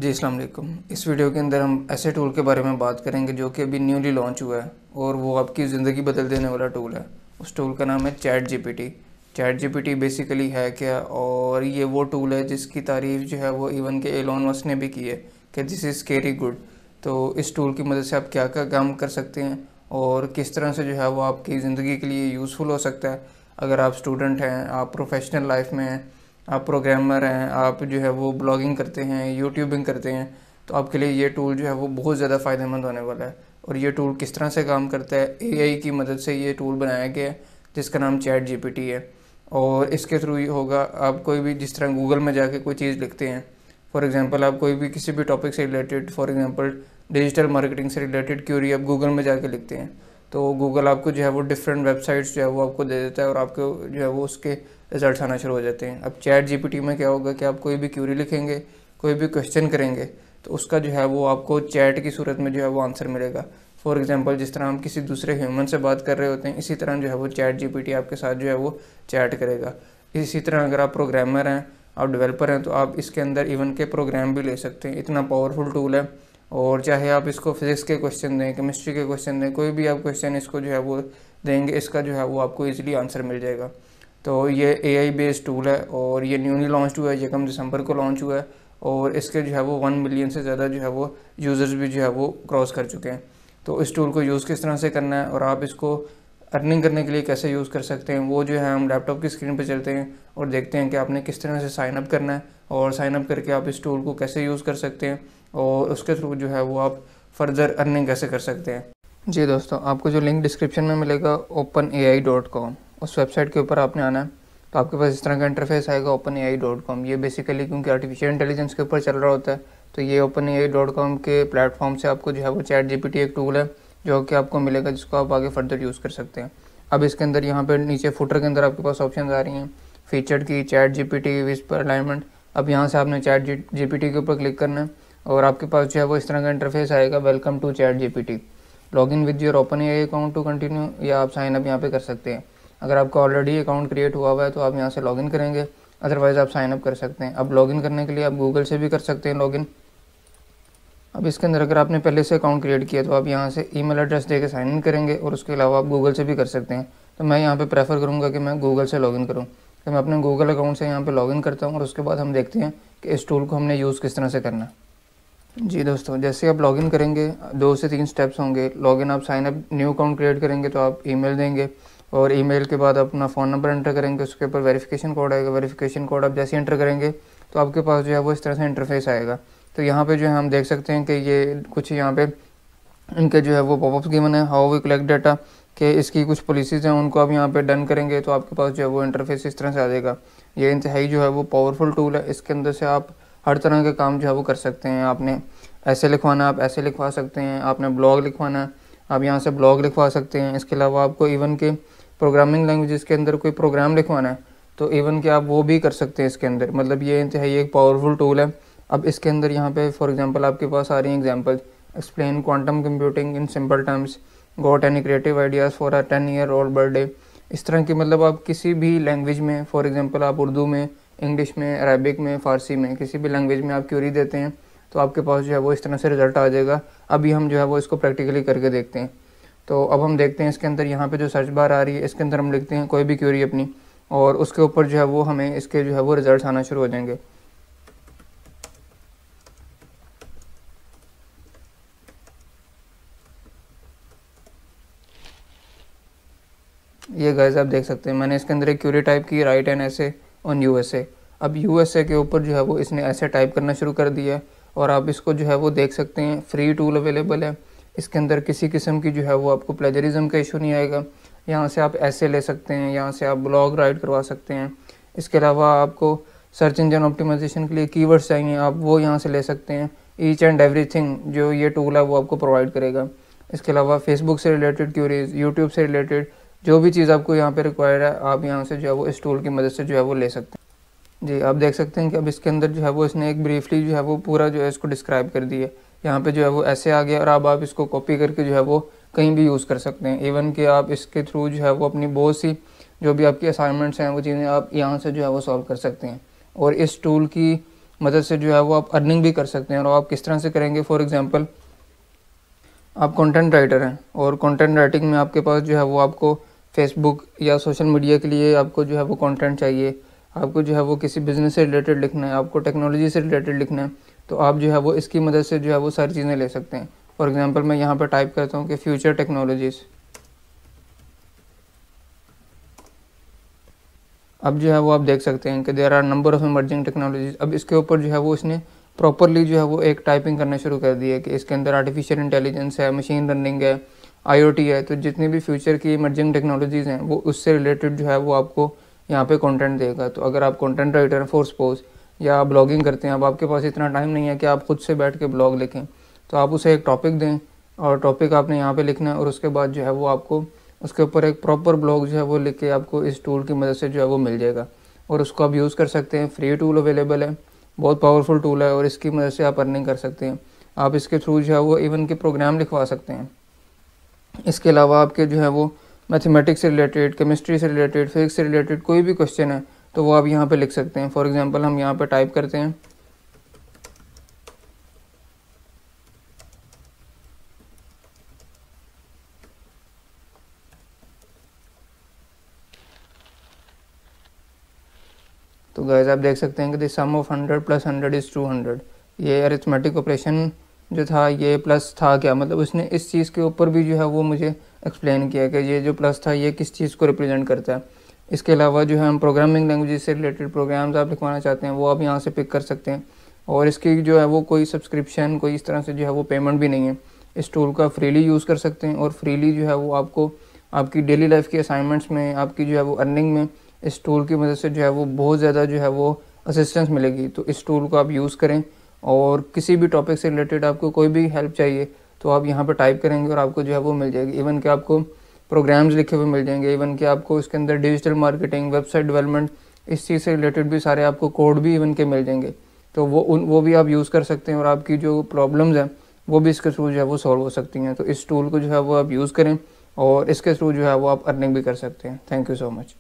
जी अस्सलाम वालेकुम। इस वीडियो के अंदर हम ऐसे टूल के बारे में बात करेंगे जो कि अभी न्यूली लॉन्च हुआ है और वो आपकी ज़िंदगी बदल देने वाला टूल है। उस टूल का नाम है chat GPT. Chat GPT basically है क्या, और ये वो टूल है जिसकी तारीफ़ जो है वो इवन के एलोन मस्क ने भी की है कि दिस इज़ स्केरी गुड। तो इस टूल की मदद से आप क्या क्या काम कर सकते हैं और किस तरह से जो है वो आपकी ज़िंदगी के लिए यूज़फुल हो सकता है। अगर आप स्टूडेंट हैं, आप प्रोफेशनल लाइफ में हैं, आप प्रोग्रामर हैं, आप जो है वो ब्लॉगिंग करते हैं, यूट्यूबिंग करते हैं, तो आपके लिए ये टूल जो है वो बहुत ज़्यादा फ़ायदेमंद होने वाला है। और ये टूल किस तरह से काम करता है, एआई की मदद से ये टूल बनाया गया है जिसका नाम चैट जीपीटी है। और इसके थ्रू ये होगा, आप कोई भी जिस तरह गूगल में जाके कोई चीज़ लिखते हैं, फॉर एग्जांपल आप कोई भी किसी भी टॉपिक से related, for example digital marketing से रिलेटेड क्यूरी आप गूगल में जाके लिखते हैं, तो गूगल आपको जो है वो डिफरेंट वेबसाइट्स जो है वो आपको दे देता है और आपको जो है वो उसके रिजल्ट्स आना शुरू हो जाते हैं। अब चैट जीपीटी में क्या होगा कि आप कोई भी क्यूरी लिखेंगे, कोई भी क्वेश्चन करेंगे, तो उसका जो है वो आपको चैट की सूरत में जो है वो आंसर मिलेगा। फॉर एग्जांपल जिस तरह हम किसी दूसरे ह्यूमन से बात कर रहे होते हैं, इसी तरह जो है वो चैट जीपीटी आपके साथ जो है वो चैट करेगा। इसी तरह अगर आप प्रोग्रामर हैं, आप डेवलपर हैं, तो आप इसके अंदर इवन के प्रोग्राम भी ले सकते हैं। इतना पावरफुल टूल है। और चाहे आप इसको फिज़िक्स के क्वेश्चन दें, केमिस्ट्री के क्वेश्चन दें, कोई भी आप क्वेश्चन इसको जो है वो देंगे, इसका जो है वो आपको ईज़िली आंसर मिल जाएगा। तो ये एआई बेस्ड टूल है और ये न्यूली लॉन्च हुआ है, 1 दिसंबर को लॉन्च हुआ है और इसके जो है वो 1 मिलियन से ज़्यादा जो है वो यूज़र्स भी जो है वो क्रॉस कर चुके हैं। तो इस टूल को यूज़ किस तरह से करना है और आप इसको अर्निंग करने के लिए कैसे यूज़ कर सकते हैं, वो जो है हम लैपटॉप की स्क्रीन पर चलते हैं और देखते हैं कि आपने किस तरह से साइन अप करना है और साइन अप करके आप इस टूल को कैसे यूज़ कर सकते हैं और उसके थ्रू जो है वो आप फर्दर अर्निंग कैसे कर सकते हैं। जी दोस्तों, आपको जो लिंक डिस्क्रिप्शन में मिलेगा openai.com, उस वेबसाइट के ऊपर आपने आना है। तो आपके पास इस तरह का इंटरफेस आएगा openai.com। ये बेसिकली क्योंकि आर्टिफिशियल इंटेलिजेंस के ऊपर चल रहा होता है, तो ये openai.com के प्लेटफॉर्म से आपको जो है वो चैट जीपीटी एक टूल है जो कि आपको मिलेगा, जिसको आप आगे फर्दर यूज़ कर सकते हैं। अब इसके अंदर यहाँ पर नीचे फुटर के अंदर आपके पास ऑप्शन आ रही हैं, फीचर्ड की, चैट जीपीटी, विस्पर, अलाइनमेंट। अब यहाँ से आपने चैट जीपीटी के ऊपर क्लिक करना है और आपके पास जो है वो इस तरह का इंटरफेस आएगा, welcome to ChatGPT, log in with your OpenAI account to continue, या आप साइन अप यहाँ पे कर सकते हैं। अगर आपका ऑलरेडी अकाउंट क्रिएट हुआ हुआ है तो आप यहाँ से लॉगिन करेंगे, अदरवाइज़ आप साइन अप कर सकते हैं। अब लॉगिन करने के लिए आप गूगल से भी कर सकते हैं लॉगिन। अब इसके अंदर अगर आपने पहले से अकाउंट क्रिएट किया तो आप यहाँ से ईमेल एड्रेस दे के साइन इन करेंगे और उसके अलावा आप गूगल से भी कर सकते हैं। तो मैं यहाँ पे प्रेफर करूँगा कि मैं गूगल से लॉगिन करूँ, तो मैं अपने गूगल अकाउंट से यहाँ पे लॉगिन करता हूँ और उसके बाद हम देखते हैं कि इस टूल को हमने यूज़ किस तरह से करना है। जी दोस्तों, जैसे आप लॉगिन करेंगे 2 से 3 स्टेप्स होंगे। लॉगिन, आप sign up new account create करेंगे तो आप ईमेल देंगे और ईमेल के बाद अपना फ़ोन नंबर एंटर करेंगे, उसके ऊपर वेरिफिकेशन कोड आएगा। वेरिफिकेशन कोड आप जैसे एंटर करेंगे तो आपके पास जो है वो इस तरह से इंटरफेस आएगा। तो यहाँ पे जो है हम देख सकते हैं कि ये कुछ यहाँ पे इनके जो है वो पॉपअप्स गिवन है, हाउ वी कलेक्ट डाटा, कि इसकी कुछ पॉलिसीज़ हैं, उनको आप यहाँ पे डन करेंगे तो आपके पास जो है वो इंटरफेस इस तरह से आ जाएगा। ये इंतहाई जो है वो पावरफुल टूल है। इसके अंदर से आप हर तरह के काम जो है वो कर सकते हैं। आपने ऐसे लिखवाना, आप ऐसे लिखवा सकते हैं। आपने ब्लॉग लिखवाना, आप यहाँ से ब्लॉग लिखवा सकते हैं। इसके अलावा आपको इवन के प्रोग्रामिंग लैंग्वेज के अंदर कोई प्रोग्राम लिखवाना है तो इवन के आप वो भी कर सकते हैं इसके अंदर। मतलब ये इंतहाई एक पावरफुल टूल है। अब इसके अंदर यहाँ पे फॉर एग्जांपल आपके पास आ रही हैं example, explain quantum computing in simple terms, got any creative ideas for a 10-year-old birthday. इस तरह की, मतलब आप किसी भी लैंग्वेज में, फॉर एग्जांपल आप उर्दू में, इंग्लिश में, अरबिक में, फ़ारसी में, किसी भी लैंग्वेज में आप क्यूरी देते हैं तो आपके पास जो है वो इस तरह से रिज़ल्ट आ जाएगा। अभी हम जो है वो इसको प्रैक्टिकली करके देखते हैं। तो अब हम देखते हैं इसके अंदर यहाँ पे जो सर्च बार आ रही है, इसके अंदर हम लिखते हैं कोई भी क्यूरी अपनी और उसके ऊपर जो है वो हमें इसके जो है वो रिज़ल्ट आना शुरू हो जाएंगे। ये गाइस आप देख सकते हैं, मैंने इसके अंदर एक क्यूरी टाइप की, राइट एन ऐसे ऑन यूएसए। अब यूएसए के ऊपर जो है वो इसने ऐसे टाइप करना शुरू कर दिया है और आप इसको जो है वो देख सकते हैं। फ्री टूल अवेलेबल है, इसके अंदर किसी किस्म की जो है वो आपको प्लेजरिज्म का इशू नहीं आएगा। यहाँ से आप ऐसे ले सकते हैं, यहाँ से आप ब्लॉग राइट करवा सकते हैं। इसके अलावा आपको सर्च इंजन ऑप्टिमाइजेशन के लिए कीवर्ड्स चाहिए, आप वो यहाँ से ले सकते हैं। ईच एंड एवरीथिंग जो ये टूल है वो आपको प्रोवाइड करेगा। इसके अलावा फेसबुक से रिलेटेड क्यूरीज, यूट्यूब से रिलेटेड जो भी चीज़ आपको यहाँ पे रिक्वायर्ड है, आप यहाँ से जो है वो इस टूल की मदद से जो है वो ले सकते हैं। जी आप देख सकते हैं कि अब इसके अंदर जो है वो इसने एक ब्रीफली जो है वो पूरा जो है इसको डिस्क्राइब कर दिया। यहाँ पे जो है वो ऐसे आ गया और अब आप इसको कॉपी करके जो है वो कहीं भी यूज़ कर सकते हैं। इवन कि आप इसके थ्रू जो है वो अपनी बहुत सी जो भी आपकी असाइनमेंट्स हैं वो चीज़ें आप यहाँ से जो है वो सॉल्व कर सकते हैं। और इस टूल की मदद से जो है वो आप अर्निंग भी कर सकते हैं। और आप किस तरह से करेंगे, फॉर एग्जांपल आप कंटेंट राइटर हैं और कंटेंट राइटिंग में आपके पास जो है वो आपको फेसबुक या सोशल मीडिया के लिए आपको जो है वो कंटेंट चाहिए, आपको जो है वो किसी बिज़नेस से रिलेटेड लिखना है, आपको टेक्नोलॉजी से रिलेटेड लिखना है, तो आप जो है वो इसकी मदद से जो है वो सारी चीज़ें ले सकते हैं। फॉर एग्जांपल मैं यहाँ पर टाइप करता हूँ कि फ्यूचर टेक्नोलॉजीज़। अब जो है वो आप देख सकते हैं कि there are number of emerging technologies. अब इसके ऊपर जो है वो इसने प्रॉपरली जो है वो एक टाइपिंग करना शुरू कर दी है कि इसके अंदर आर्टिफिशियल इंटेलिजेंस है, मशीन लर्निंग है, आईओटी है। तो जितनी भी फ्यूचर की इमर्जिंग टेक्नोलॉजीज़ हैं वो उससे रिलेटेड जो है वो आपको यहाँ पे कंटेंट देगा। तो अगर आप कंटेंट राइटर हैं फॉर सपोज, या ब्लॉगिंग करते हैं, अब आपके पास इतना टाइम नहीं है कि आप खुद से बैठ के ब्लॉग लिखें, तो आप उसे एक टॉपिक दें और टॉपिक आपने यहाँ पे लिखना है और उसके बाद जो है वो आपको उसके ऊपर एक प्रॉपर ब्लॉग जो है वो लिख के आपको इस टूल की मदद से जो है वो मिल जाएगा और उसको आप यूज़ कर सकते हैं। फ्री टूल अवेलेबल है, बहुत पावरफुल टूल है और इसकी मदद से आप अर्निंग कर सकते हैं। आप इसके थ्रू जो है वो इवन के प्रोग्राम लिखवा सकते हैं। इसके अलावा आपके जो है वो मैथमेटिक्स से रिलेटेड, केमिस्ट्री से रिलेटेड, फिजिक्स से रिलेटेड कोई भी क्वेश्चन है तो वो आप यहाँ पे लिख सकते हैं। फॉर एग्जांपल हम यहाँ पे टाइप करते हैं तो गाइस आप देख सकते हैं कि द सम ऑफ 100 + 100 = 200। ये अरिथमेटिक ऑपरेशन जो था ये प्लस था क्या, मतलब उसने इस चीज़ के ऊपर भी जो है वो मुझे एक्सप्लेन किया कि ये जो प्लस था ये किस चीज़ को रिप्रेजेंट करता है। इसके अलावा जो है हम प्रोग्रामिंग लैंग्वेज से रिलेटेड प्रोग्राम्स आप लिखवाना चाहते हैं वो आप यहाँ से पिक कर सकते हैं। और इसकी जो है वो कोई सब्सक्रिप्शन, कोई इस तरह से जो है वो पेमेंट भी नहीं है। इस टूल का फ्रीली यूज़ कर सकते हैं और फ्रीली जो है वो आपको आपकी डेली लाइफ की असाइनमेंट्स में, आपकी जो है वो अर्निंग में इस टूल की मदद से जो है वो बहुत ज़्यादा जो है वो असिस्टेंस मिलेगी। तो इस टूल को आप यूज़ करें और किसी भी टॉपिक से रिलेटेड आपको कोई भी हेल्प चाहिए तो आप यहाँ पर टाइप करेंगे और आपको जो है वो मिल जाएगी। इवन कि आपको प्रोग्राम्स लिखे हुए मिल जाएंगे, इवन कि आपको इसके अंदर डिजिटल मार्केटिंग, वेबसाइट डेवलपमेंट, इस चीज़ से रिलेटेड भी सारे आपको कोड भी इवन के मिल जाएंगे। तो वो भी आप यूज़ कर सकते हैं और आपकी जो प्रॉब्लम्स हैं वो भी इसके थ्रू जो है वो सॉल्व हो सकती हैं। तो इस टूल को जो है वो आप यूज़ करें और इसके थ्रू जो है वो आप अर्निंग भी कर सकते हैं। Thank you so much.